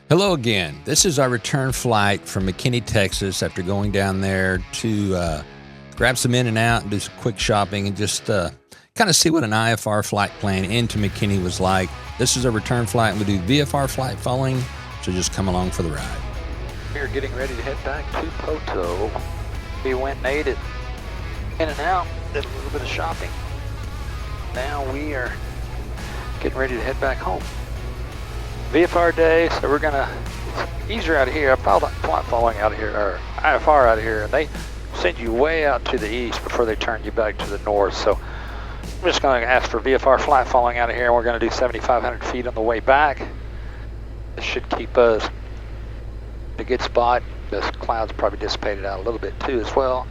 Hello again. This is our return flight from McKinney, Texas, after going down there to grab some in and out and do some quick shopping and just kind of see what an IFR flight plan into McKinney was like. This is a return flight, and we do VFR flight following, so just come along for the ride. We're getting ready to head back to Poteau. We went and ate it in and out, did a little bit of shopping. Now we are getting ready to head back home. VFR day, so we're gonna, it's easier out of here. I followed flight following out of here, or IFR out of here, and they send you way out to the east before they turn you back to the north. So I'm just gonna ask for VFR flight following out of here, and we're gonna do 7,500 feet on the way back. This should keep us in a good spot. The clouds probably dissipated out a little bit too as well.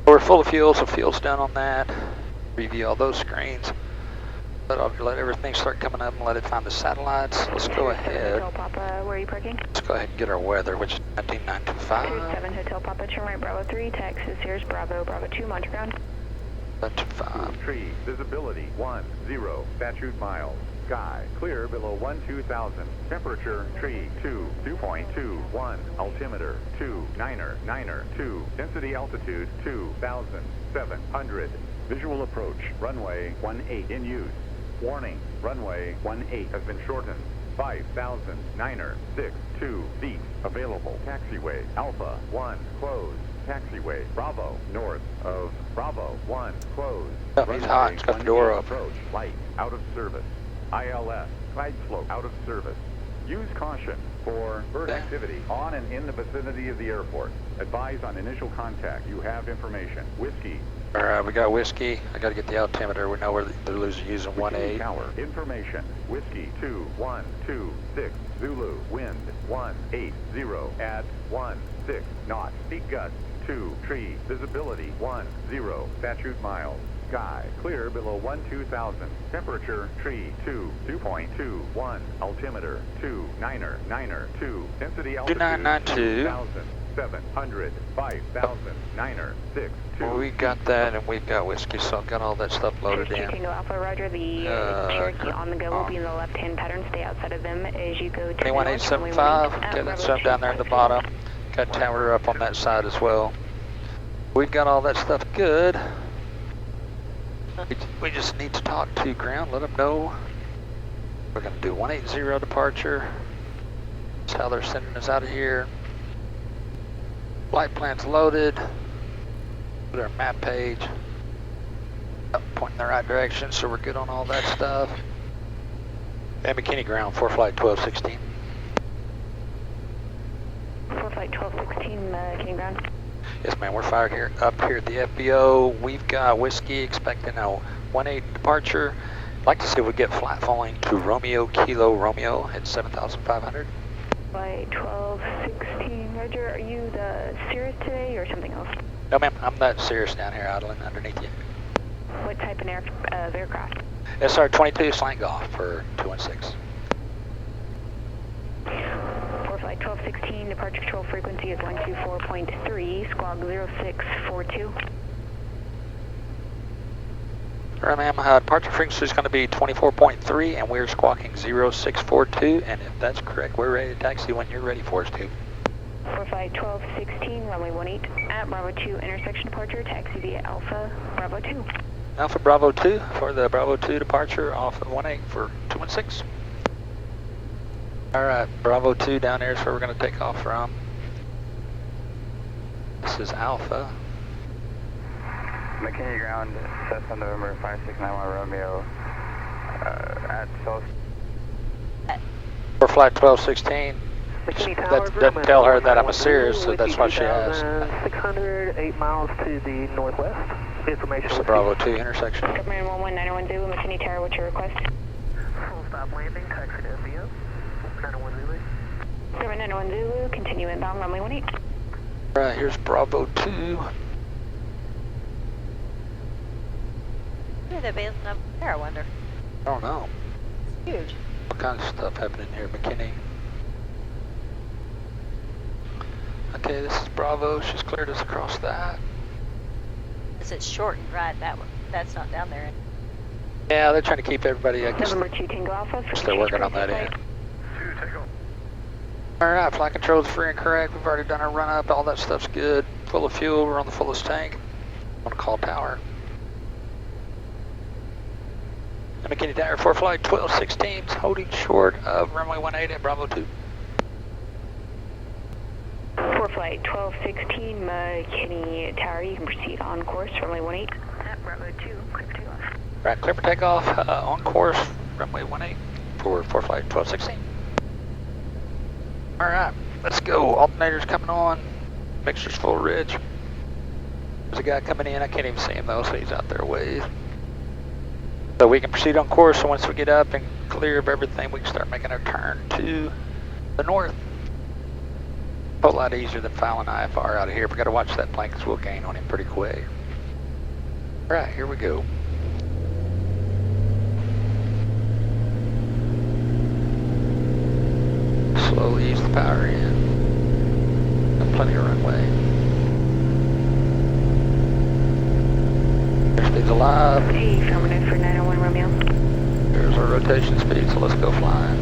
We're full of fuel, so fuel's done on that. Review all those screens. But I'll let everything start coming up and let it find the satellites. Let's go ahead. Hotel Papa, where are you parking? Let's go ahead and get our weather, which is 19925. 7 Hotel Papa, turn right, Bravo 3, Texas, here's Bravo, Bravo 2, launch ground. 125. Tree, visibility 10, statute miles. Sky, clear below 12,000. Temperature, tree, 2.21. Altimeter, 2. Density altitude, 2,700. Visual approach, runway 18 in use. Warning, runway 18 has been shortened. 5,962 feet available. Taxiway, Alpha 1, closed. Taxiway, Bravo, north of Bravo 1, closed. Oh, he's hot, he's got the door up. Approach, light, out of service. ILS, Clyde slope, out of service. Use caution for bird activity on and in the vicinity of the airport. Advise on initial contact. You have information. Whiskey. All right, we got whiskey. I got to get the altimeter. We know where they're using 1.8. Tower. Information. Whiskey 2126. Zulu. Wind 180 at 16 knots. Peak gust 2. Tree. Visibility 10. Statute miles. Sky, clear below 12,000. Temperature, tree, 2.21. Altimeter, 2. Density altitude, 2992. 2,700. 5,962. Well, we got that, and we've got whiskey, so I've got all that stuff loaded in. Tango Alpha, Roger, the Cherokee on the go will be in the left-hand pattern. Stay outside of them as you go to 21875. Okay, that's up down there at the bottom. Got tower up on that side as well. We've got all that stuff good. We just need to talk to ground, let them know. We're going to do 180 departure. That's how they're sending us out of here. Flight plan's loaded. Put our map page. Pointing in the right direction, so we're good on all that stuff. And McKinney ground, 4 flight 1216. 4 flight 1216, McKinney ground. Yes, ma'am, we're fired here up here at the FBO. We've got whiskey expecting a 1-8 departure. I'd like to see if we get flight following to Romeo Kilo Romeo at 7,500. Flight 1216, Roger, are you the Cirrus today or something else? No, ma'am, I'm that Cirrus down here idling underneath you. What type of aircraft? SR22 slant golf for 216. Flight 1216, departure control frequency is 124.3, squawk 0642. All right, ma'am, departure frequency is going to be 24.3, and we're squawking 0642, and if that's correct, we're ready to taxi when you're ready for us to. For flight 1216, runway 18 at Bravo 2 intersection departure, taxi via Alpha Bravo 2. Alpha Bravo 2 for the Bravo 2 departure off of 18 for 216. All right, Bravo 2 down there is where we're going to take off from. This is Alpha. McKinney ground, Cessna November 5691 Romeo, at 12. For flight 1216. That doesn't tell her that I'm a Cirrus, so that's why she asked. 600, 8 miles to the northwest. Information. It's the Bravo 2 intersection. Submarine 11901 Zulu, McKinney Tower, what's your request? Full stop landing, taxi to FBO. 901 Zulu. 901 Zulu, continue inbound, runway 18. All right, here's Bravo 2. Where are they basing up there, I wonder? I don't know. It's huge. What kind of stuff happening here, McKinney? Okay, this is Bravo. She's cleared us across that. Is it shortened, right? That one. That's not down there. Yeah, they're trying to keep everybody, I guess. November 2 Tango Alpha. They're working on that end. 2 Tango. Alright, flight control's free and correct. We've already done our run up. All that stuff's good. Full of fuel. We're on the fullest tank. On call tower. McKinney Tower for flight 1216, holding short of runway 18 at Bravo 2. For flight 1216, McKinney Tower, you can proceed on course, runway 18. At Bravo 2, clear for takeoff. Right, clear for takeoff, on course, runway 18 for flight 1216. Alright, let's go. Alternators coming on. Mixture's full rich. There's a guy coming in. I can't even see him though, so he's out there ways. So we can proceed on course. So once we get up and clear of everything, we can start making our turn to the north. A whole lot easier than filing IFR out of here. We got to watch that plane because we'll gain on him pretty quick. All right, here we go. Slowly ease the power in. Got plenty of runway. Airspeed's alive. Affirmative for 901 Romeo. There's our rotation speed, so let's go flying.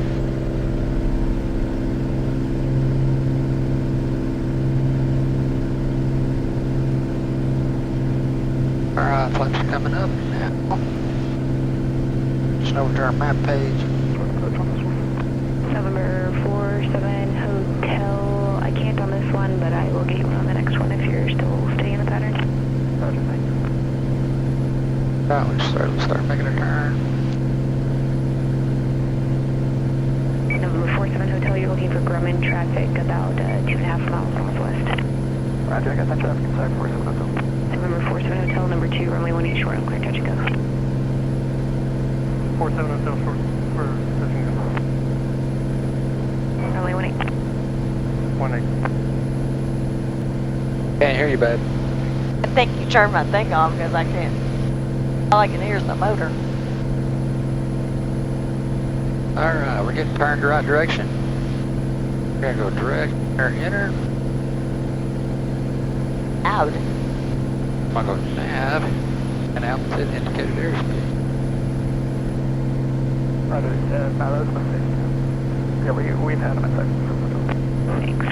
Alright, flaps are coming up now. Just over to our map page. November 47 Hotel. I can't on this one, but I will get you on the next one if you're still staying in the pattern. Roger, thanks. Alright, let's start making a turn. November 47 Hotel, you're looking for Grumman traffic about 2.5 miles northwest. Roger, I got that traffic inside 47 Hotel. November 47 Hotel, number 2, runway 18 short, clear, touch and go. 47 Hotel short for touching go. Runway 18. 18. Can't hear you, babe. I think you turned my thing off because I can't. All I can hear is the motor. Alright, we're getting turned the right direction. We're gonna go direct or enter. Out. I'm gonna go nav and altitude indicated airspeed. Roger, Mallows, yeah, we've had them inside. Thanks.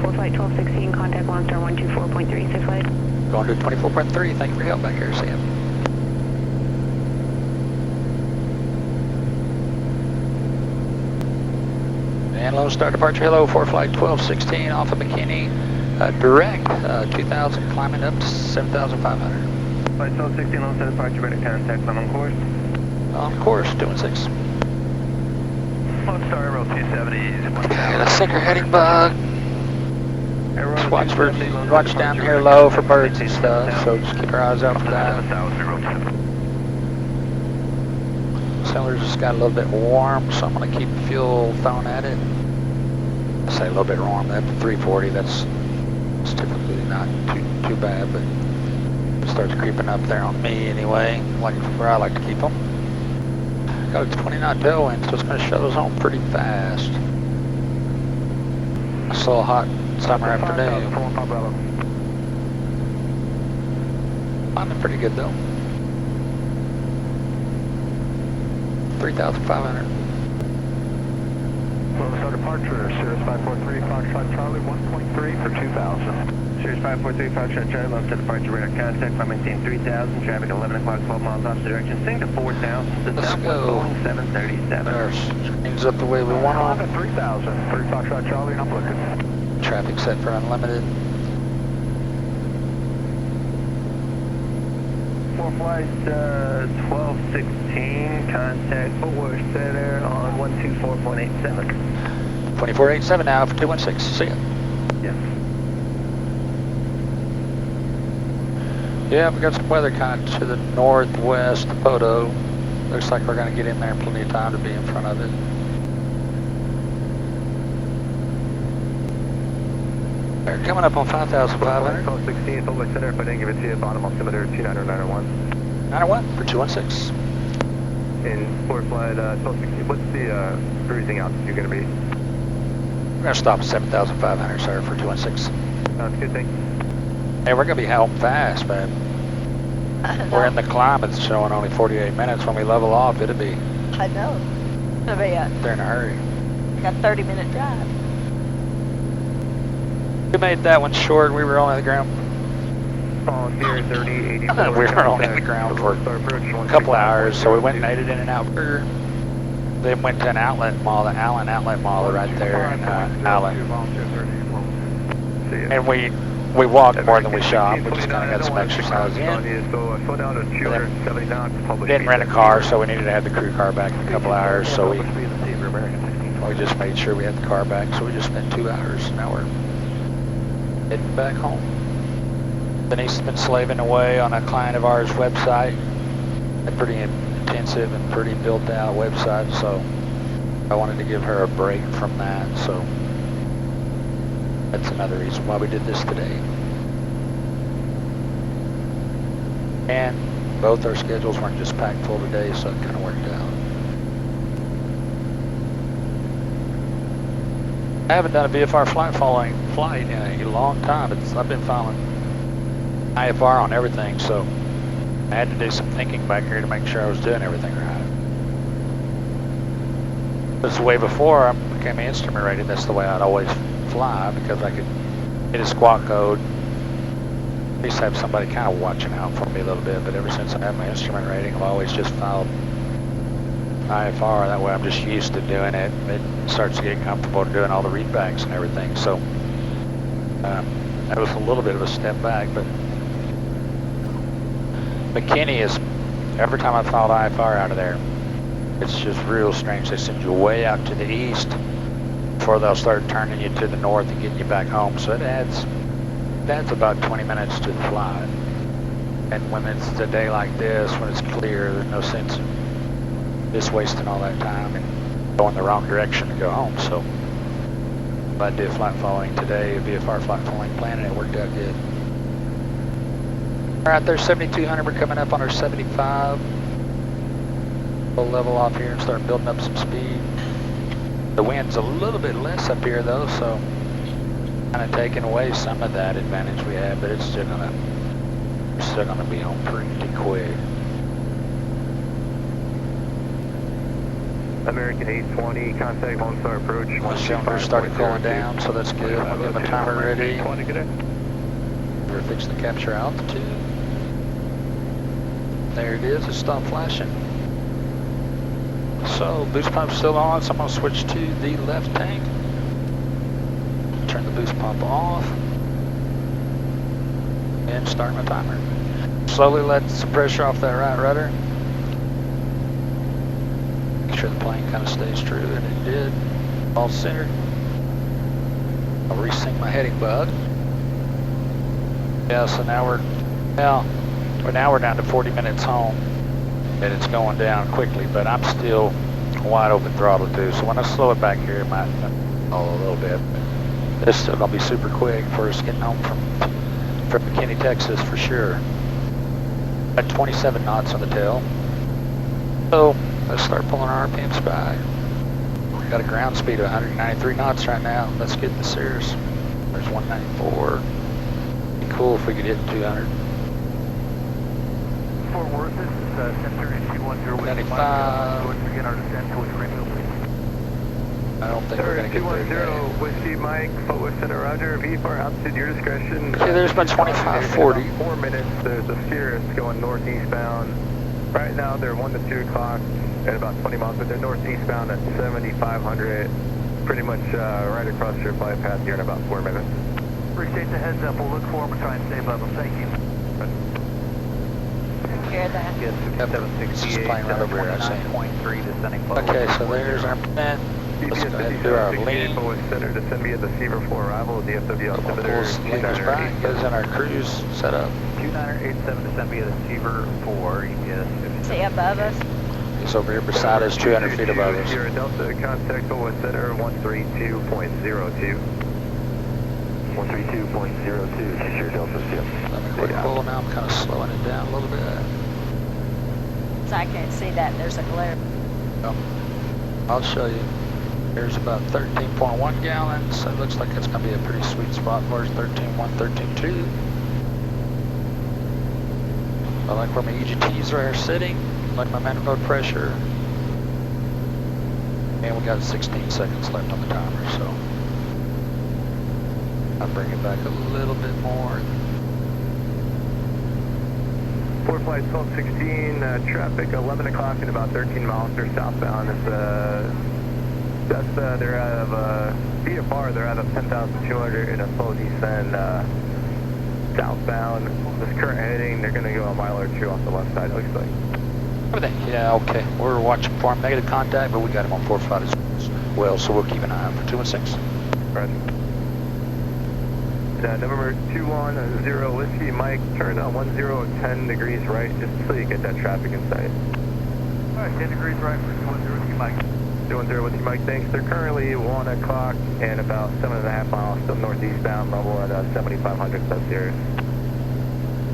For flight 1216, contact Lonestar 124.3, safe flight. Going to 24.3. Thank you for your help back here, Sam. And Lonestar departure, hello, for flight 1216 off of McKinney. Direct, 2,000, climbing up to 7,500. Flight 1216, Lonestar departure, ready to contact, I'm on course. On course, 216. Lonestar, Aero 270, And a sinker heading bug. Just watch down here low for birds and stuff, so just keep our eyes out for that. Cylinder's just got a little bit warm, so I'm going to keep fuel thrown at it. I say a little bit warm, that 340, that's typically not too bad, but it starts creeping up there on me anyway, like where I like to keep them. Got a 20 knot tailwind, so it's going to shut us on pretty fast. It's still a hot summer afternoon. Climbing pretty good though. 3,500. Lonestar departure, Cirrus 543, Foxtrot Charlie 1.3 for 2,000. Cirrus 543, Foxtrot Charlie, Lonestar departure, radar contact, I maintain 3,000, traffic 11 o'clock, 12 miles opposite direction, sing to 4,000, to Let's go. 737. Our screens up the way we want I'm them. at 3,000, 3 Foxtrot Charlie, and I'm looking. Traffic set for unlimited. For flight 1216, contact Fort Worth Center on 124.87. 2487 now for 216. See ya. Yes. Yeah, we got some weather kind of to the northwest of Poteau. Looks like we're going to get in there in plenty of time to be in front of it. They're coming up on 5,500. 1216, Fort Worth Center, if I didn't give it to you, bottom altimeter 29091. 901 for 216. In for flight 1216, what's the cruising altitude going to be? We're going to stop at 7,500, sir, for 216. Sounds good, thank you. Hey, we're going to be held fast, man. We're in the climb, it's showing only 48 minutes. When we level off, it'll be I know. It'll be there in a hurry. like a 30-minute drive. We made that one short. We were only on the ground. Volunteer 3080. We were only on the ground for a couple hours, so we went and made it in and out burger. Then went to an outlet mall, the Allen Outlet Mall right there in Allen. And we walked more than we shopped. We just kind of got some exercise in. Didn't rent a car, so we needed to have the crew car back in a couple hours. So we just made sure we had the car back. So we just spent 2 hours. Now we're heading back home. Denise has been slaving away on a client of ours website. A pretty intensive and pretty built out website. So I wanted to give her a break from that. So that's another reason why we did this today. And both our schedules weren't just packed full today, so it kind of worked out. I haven't done a VFR flight in a long time. I've been following IFR on everything, so I had to do some thinking back here to make sure I was doing everything right. This is way before I became an instrument rated. That's the way I'd always fly, because I could hit a squawk code, at least have somebody kind of watching out for me a little bit. But ever since I had my instrument rating, I've always just followed IFR. That way I'm just used to doing it. It starts to get comfortable doing all the readbacks and everything. So that was a little bit of a step back. But McKinney is, every time I followed IFR out of there, it's just real strange. They send you way out to the east before they'll start turning you to the north and getting you back home. So it adds about 20 minutes to the flight. And when it's a day like this, when it's clear, there's no sense in just wasting all that time and going the wrong direction to go home. So I did flight following today, a VFR flight following plan, and it worked out good. All right, there's 7200. We're coming up on our 75. We'll level off here and start building up some speed. The wind's a little bit less up here though, so kind of taking away some of that advantage we have, but it's still gonna be home pretty quick. American 820, contact Lonestar approach. My cylinder started cooling down, so that's good. I'll get my timer ready. We're fixing to capture altitude. There it is, it stopped flashing. So boost pump's still on, so I'm going to switch to the left tank. Turn the boost pump off. And start my timer. Slowly let some pressure off that right rudder. Make sure the plane kind of stays true, and it did. All center. I'll resync my heading bug. Yeah, so now we're down to 40 minutes home. And it's going down quickly, but I'm still wide open throttle too. So when I slow it back here, it might fall a little bit. But it's still gonna be super quick for us getting home from McKinney, Texas for sure. At 27 knots on the tail. So let's start pulling our RPMs back. We got a ground speed of 193 knots right now. Let's get the Cirrus. There's 194. Be cool if we could hit 200. Fort Worth, this is Center 210 with 95. Go ahead and begin our descent towards Greenville, please. I don't think we're going to get there. 210, Whiskey Mike, Fort Worth Center, Roger. VFR altitude, your discretion. Okay, there's my 2540. 4 minutes, there's a Cirrus going northeastbound. Right now, they're 1 to 2 o'clock at about 20 miles, but they're northeastbound at 7,500. Pretty much right across your flight path here in about 4 minutes. Appreciate the heads up. We'll look for them and try and stay above them. Thank you. Hear that? Yes, Yep, it's just playing right over here, I see. 29.3 descending close. Okay, so there's our plan. Let's go ahead and do our lean. Center to send me at the Seaver for arrival, DFW altimeter. Pulls levers back, goes in our cruise setup. 2987 descend via the Seaver 4, EPS. See above us? He's over here beside us, 200 feet above us. Sierra Delta, contact Fort Worth Center, 132.02. 132.02, Sierra Delta, Let me quick pull now, I'm kind of slowing it down a little bit. So I can't see that. There's a glare. I'll show you. There's about 13.1 gallons, so it looks like it's going to be a pretty sweet spot for us, 13.1, 13.2. I like where my EGTs are sitting, like my manifold pressure. And we got 16 seconds left on the timer, so. I'll bring it back a little bit more. Fort Flight 1216, traffic 11 o'clock at about 13 miles. They're southbound. They're out of VFR. They're out of 10,200 in a slow descent southbound. This current heading, they're going to go a mile or two off the left side, it looks like. Everything, yeah, okay. We're watching for him. Negative contact, but we got him on Fort Flight as well, so we'll keep an eye out for 216. Roger. November 210 Whiskey Mike, turn on 10 degrees right, just so you get that traffic in sight. Alright, 10 degrees right for 210 Whiskey Mike. 210 Whiskey Mike, thanks. They're currently 1 o'clock and about 7.5 miles still northeastbound, level at 7,500 sub-Sierra.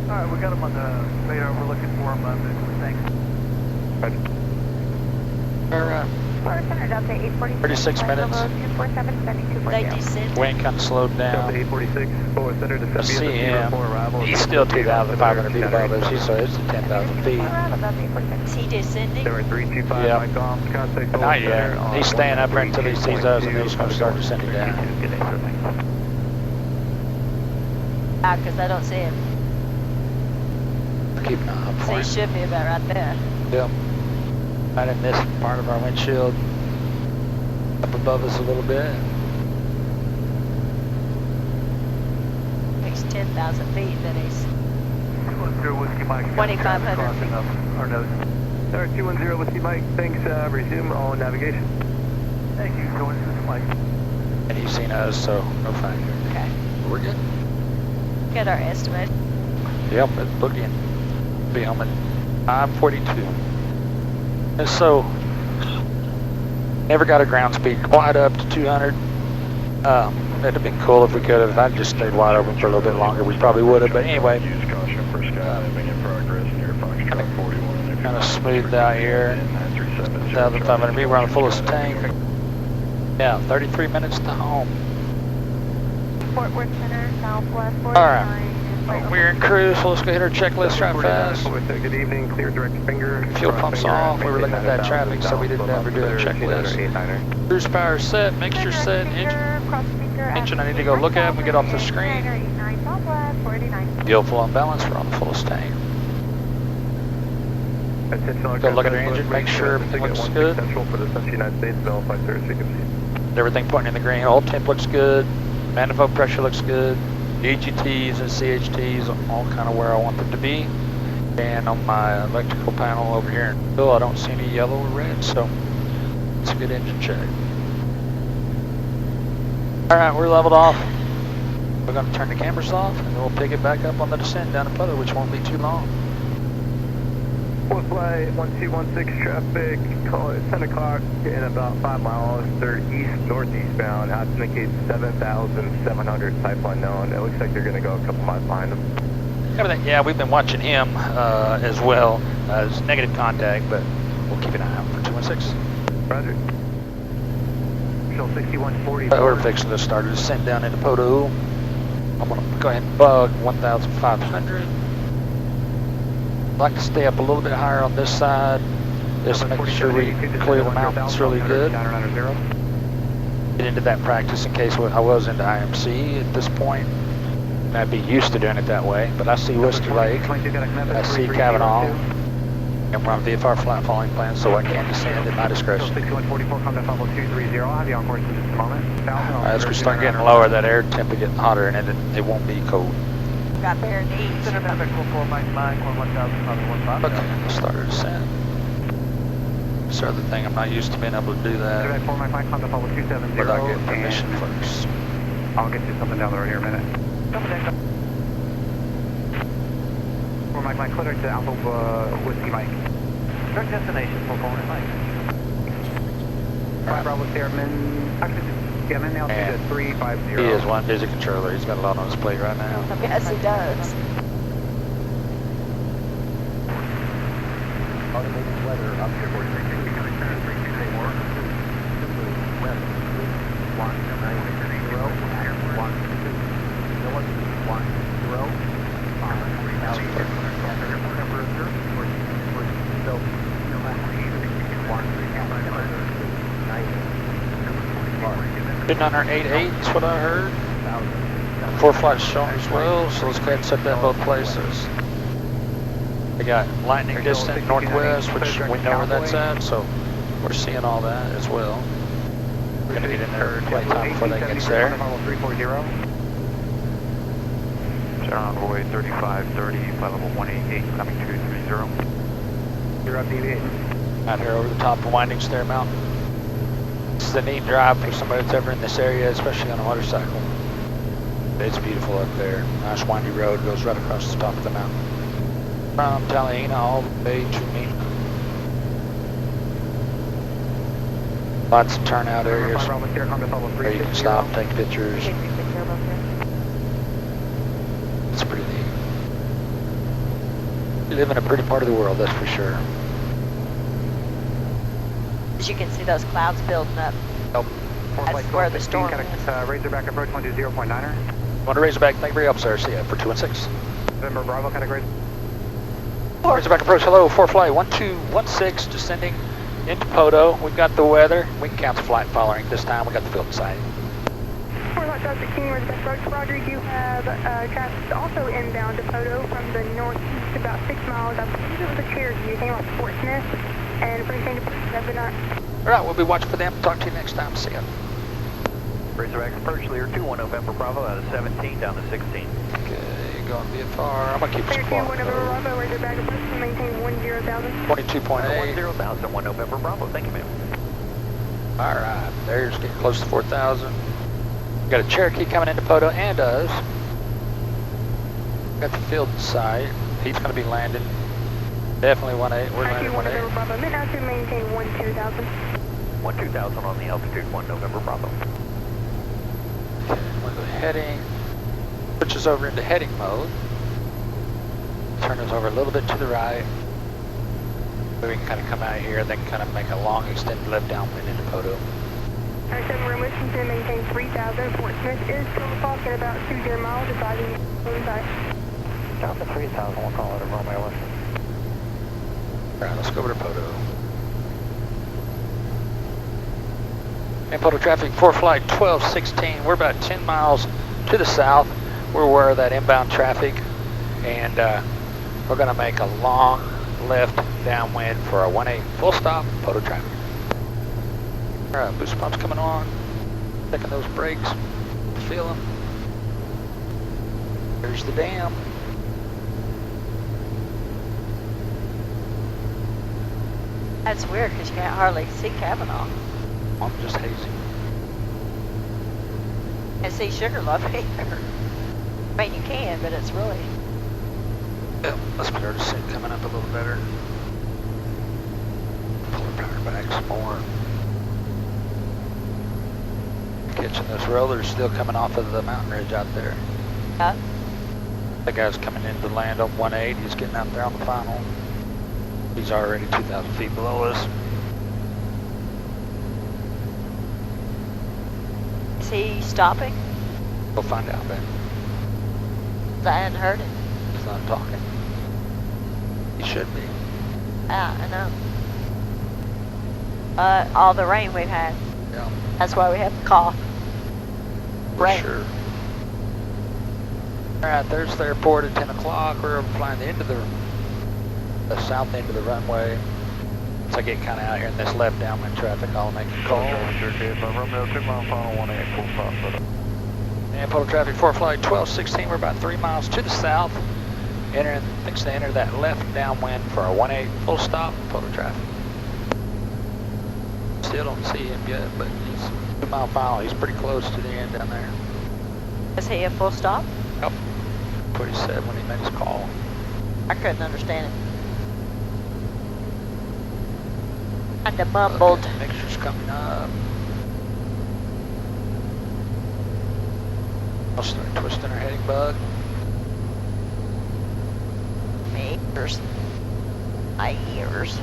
Alright, we got him on the radar. We're looking for him. Thanks. Roger. We're 36 minutes. They descend. Wind kind of slowed Delta down. 846, forward center to I see him. He's still 2,500 feet above us. He's 10,000 feet. Is he descending? There were 325 Yeah. Mike off, contact Not yet. He's staying up there until he sees us, and then he's going to start descending down. Ah, because I don't see him. Keep an eye out So for he him. should be about right there. Yep. Right in this part of our windshield. Up above us a little bit. He's 10,000 feet, then he's 210 Whiskey Mike. 2,500 feet. Our nose. Alright, 210 Whiskey Mike, thanks, resume on navigation. Thank you, 210 Whiskey Mike. And he's seen us, so no factor. okay. We're good. Get our estimate. Yep, it's boogieing. Be home at 5:42. And so, never got a ground speed quite up to 200. It'd have been cool if we could have. If I'd just stayed wide open for a little bit longer, we probably would have. But anyway, Use caution for skydiving in progress near Foxtrot 41. kind of smoothed out here. 1,500 feet. We're on the fullest tank. Yeah, 33 minutes to home. Fort Worth Center, Southwest 49. All right. We're in cruise, so let's go hit our checklist right fast. Good evening, clear direct finger. Fuel pumps off. We were looking at that traffic, so we didn't ever do a checklist. Cruise power set, mixture set, engine I need to go look at when we get off the screen. Fuel flow and balance, we're on the fullest tank. Go look at our engine, make sure everything looks good. Everything pointing in the green, oil temp looks good, manifold pressure looks good, EGTs and CHTs all kind of where I want them to be. And on my electrical panel over here in Bill, I don't see any yellow or red, so it's a good engine check. Alright, we're leveled off. We're going to turn the cameras off and we'll pick it back up on the descent down to Poteau, which won't be too long. Fort Flight 1216 traffic, call it 10 o'clock in about 5 miles. They're east-northeastbound. That indicates 7,700 type unknown. It looks like they're going to go a couple miles behind them. Everything, yeah, we've been watching him as well as negative contact, but we'll keep an eye out for 216. Roger. Shell 6140. We're fixing to start a descent down into Poteau. I'm going to go ahead and bug 1,500. I'd like to stay up a little bit higher on this side, just to make sure we clear the mountains really good. Get into that practice in case I was into IMC at this point. I'd be used to doing it that way, but I see Whiskey Lake, I see Kavanaugh, and we're on VFR flat falling plan, so I can descend at my discretion. As we start getting lower, that air temp will get hotter, and it won't be cold. Got bare knees. Okay, let's start our descent. This other thing, I'm not used to being able to do that without getting permission first. I'll get you something down the road here in a minute. Mike, clear to Alpha Whiskey Mike. Direct destination, 449 Mike. 5 Bravo Airman, actually, yeah, I'm in altitude at 350. He is one busy controller. He's got a lot on his plate right now. Yes, he does. Automated weather up here, 324. West, 110. Been on our 88, that's what I heard. 4 flights shown as well, so let's go ahead and set that both places. We got lightning distant northwest, which we know where that's at, so we're seeing all that as well. We're going to get in there plenty of time before that gets there. 340. Turn runway 3530, flight level 188, coming 230. You're up, deviating. Out here over the top of Winding Stair Mountain. This is a neat drive for somebody that's ever in this area, especially on a motorcycle. It's beautiful up there. Nice windy road goes right across the top of the mountain. From Tallahassee all the way to Neenah. Lots of turnout areas where you can stop, take pictures. It's pretty neat. You live in a pretty part of the world, that's for sure. As you can see those clouds building up. Nope. That's where the storm is. Razorback approach 120.9er. Want to Razorback, thank you very much, sir. See ya for 216. November Bravo, category. Razorback approach, hello, 4 flight 1216, descending into Poteau. We've got the weather. We can count the flight following this time. We got the field in sight. 4 Lot 16, Razorback approach, Roger. You have traffic also inbound to Poteau from the northeast, about 6 miles. I believe it was a Cherokee. You came off Fort Smith, and pretty soon to Fort Smith. All right, we'll be watching for them. Talk to you next time. See ya. Razorback approach, Lear 21 November Bravo, out of 17 down to 16. Okay, going VFR. I'm going to keep this Lear 21 November Bravo, Razorback approach, to maintain 10,000. 22.8. 10,000, 1 November Bravo. Thank you, ma'am. All right, there's getting close to 4,000. Got a Cherokee coming into Poteau and us. Got the field in sight. He's going to be landing. Definitely 1.8. We're landing 1.8. Bravo, now to maintain 12,000. 12,000 on the altitude, 1 November Bravo. We'll go heading. Switches over into heading mode. Turn us over a little bit to the right. So we can kind of come out here and then kind of make a long extended left downwind into Poteau. Alright, 7 we're wishing to maintain 3,000. Fort Smith is still talking about 20 miles, advising inside. Down to 3,000, we'll call it a Romeo listen. Alright, let's go over to Poteau. And Poteau traffic, 4 flight 1216. We're about 10 miles to the south. We're aware of that inbound traffic, and we're going to make a long left downwind for a 1.8 full stop, Poteau traffic. Alright, boost pumps coming on. Checking those brakes. Feel them. There's the dam. That's weird because you can't hardly see Kavanaugh. I'm just hazy. And see Sugarloaf either. I mean, you can, but it's really... Yep, let's put our descent coming up a little better. Pull the power back some more. Catching those rollers still coming off of the mountain ridge out there. Yeah. That guy's coming in to land on 1.8. He's getting out there on the final. He's already 2,000 feet below us. Is he stopping? We'll find out, Ben. I hadn't heard him. He's not talking. He should be. Yeah, I know. All the rain we've had. Yeah. That's why we have the cough. For Rain. sure. Alright, there's the airport at 10 o'clock. We're flying the end of the south end of the runway. As I get kind of out here in this left downwind traffic, I'll make a call. Romeo 2 mile final 1.8 full stop. And Poteau traffic, 4 flight 1216. We're about 3 miles to the south. Thinks to enter that left downwind for a 1.8 full stop, Poteau traffic. Still don't see him yet, but he's 2 mile final. He's pretty close to the end down there. Is he a full stop? Yep. That's what he said when he made his call. I couldn't understand it. Kinda mumbled. Okay, mixture's coming up. I'll start twisting our heading bug. My ears. My ears.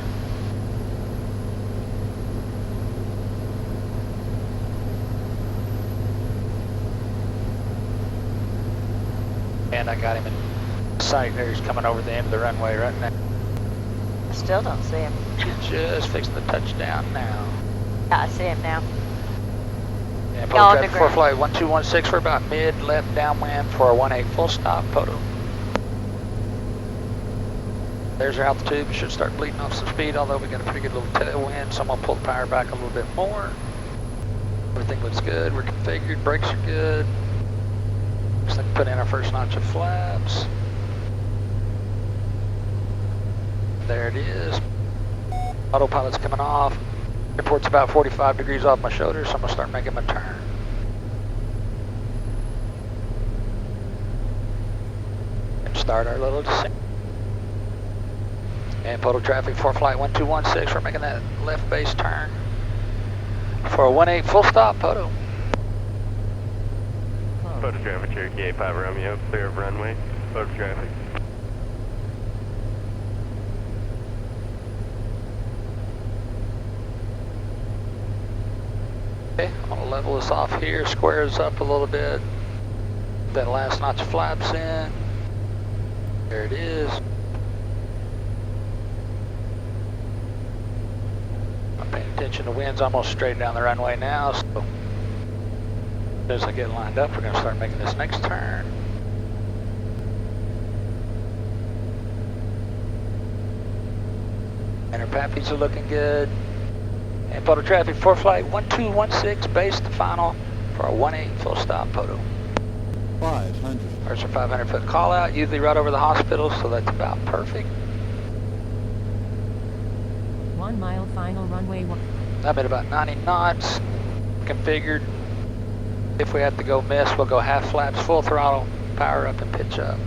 And I got him in sight there. He's coming over the end of the runway right now. I still don't see him. He's just fixing the touchdown now. Yeah, I see him now. And Y'all Poteau traffic for underground. flight 1216 for about mid left downwind for a 18 full stop, Poteau. There's our altitude. We should start bleeding off some speed, although we got a pretty good little tailwind, so I'm gonna pull the power back a little bit more. Everything looks good. We're configured. Brakes are good. Just like put in our first notch of flaps. There it is. Autopilot's coming off. Airport's about 45 degrees off my shoulder, so I'm gonna start making my turn. And start our little descent. And Poteau traffic for flight 1216, we're making that left base turn for a 18 full stop, Poteau. Poteau traffic, Cherokee 85 Romeo, clear of runway. Poteau traffic. Okay, I'm gonna level this off here, square this up a little bit. That last notch of flaps in. There it is. I'm paying attention, the wind's almost straight down the runway now, so as I get lined up, we're gonna start making this next turn. And our pappies are looking good. And Poteau traffic for flight 1216, base to final for a 18 full stop, Poteau. 500. There's our 500 foot call out, usually right over the hospital, so that's about perfect. 1 mile final runway 1. I'm at about 90 knots, configured. If we have to go miss, we'll go half flaps, full throttle, power up and pitch up.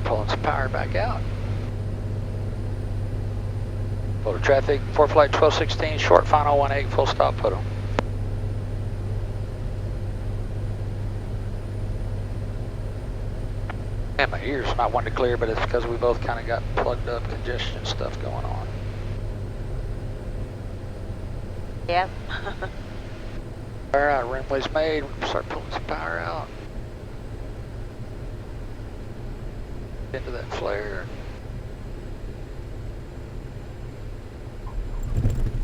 Pulling some power back out. Poteau traffic, for flight 1216, short final 18 full stop, Poteau. And my ears not wanting to clear, but it's because we both kind of got plugged up congestion stuff going on. Yeah. Power out, runway's made, we'll start pulling some power out. Into that flare.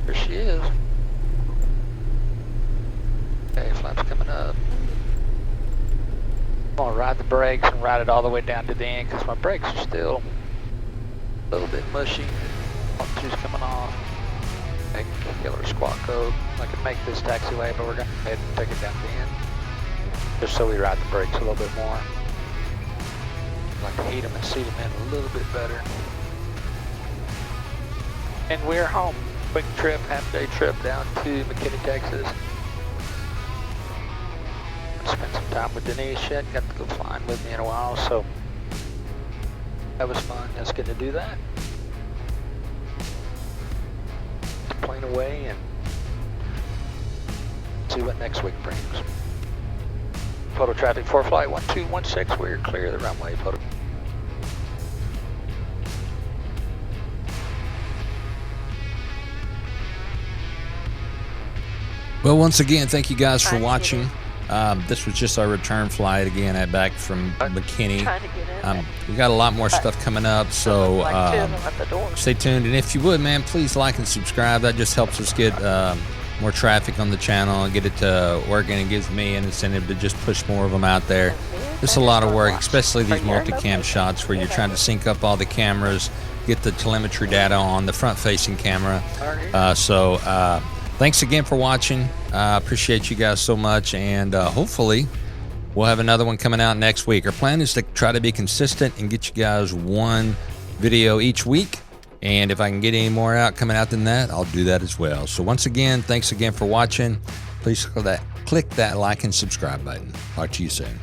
There she is. Okay, flaps coming up. I'm gonna ride the brakes and ride it all the way down to the end because my brakes are still a little bit mushy. Altitude's coming off. Make killer squawk code. I can make this taxiway, but we're gonna go ahead and take it down to the end. Just so we ride the brakes a little bit more. Like to heat them and seat them in a little bit better. And we're home. Quick trip, half-day trip down to McKinney, Texas. Spent some time with Denise. She hadn't got to go flying with me in a while, so that was fun. It's good to do that. Plane away and see what next week brings. Poteau traffic for flight 1216, we're clear of the runway, Poteau. Well, once again, thank you guys for Trying to get watching. This was just our return flight again back from McKinney. Trying to get in. We got a lot more stuff coming up, so Like 2 of them at the door. stay tuned. And if you would, man, please like and subscribe. That just helps us get more traffic on the channel and get it to working. It gives me an incentive to just push more of them out there. It's a lot of work, especially these multicam shots where you're trying to sync up all the cameras, get the telemetry data on the front-facing camera. Thanks again for watching. Appreciate you guys so much, and hopefully we'll have another one coming out next week. Our plan is to try to be consistent and get you guys one video each week, and if I can get any more coming out than that, I'll do that as well. So once again, thanks again for watching. Please click that like and subscribe button. Talk to you soon.